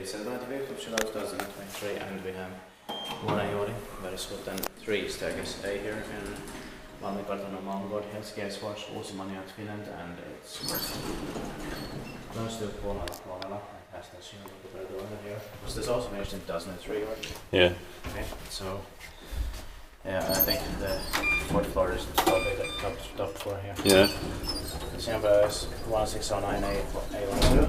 75 2023, and we have Vuorenjuuri, very short, and 3 staircase A here in Malminkartano, Helsinki, Vuorenjuuri, Finland, and it's close to Vuorenjuuri. It has the Schindler here. Was this also finished in 2003, right? Yeah. Okay, so yeah, I think the fourth floor is probably the top floor here. Yeah. The number is 1609A12.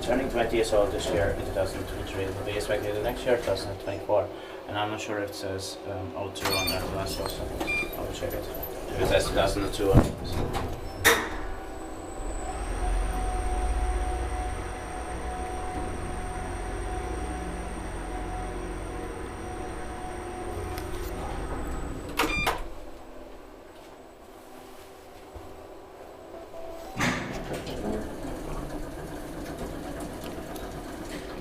Turning 20 years old this year in 2023, it will be expected the next year, 2024. And I'm not sure if it says 02 on that last also. I will check it. If it says 2002 on it.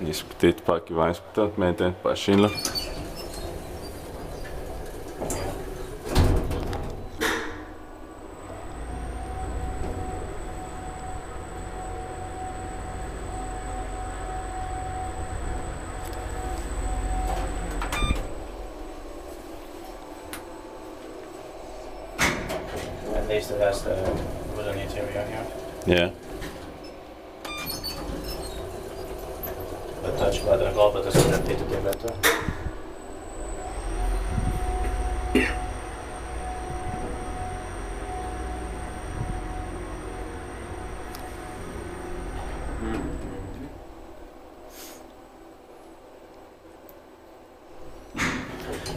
Diskuteert pakje wijsbetaald met een paar Schindler. At least it has the wooden interior here. Yeah. The touch button and all, but this is repeated in better.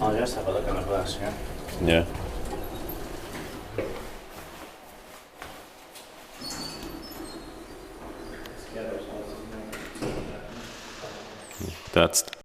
I'll just have a look at the glass here. Yeah. That's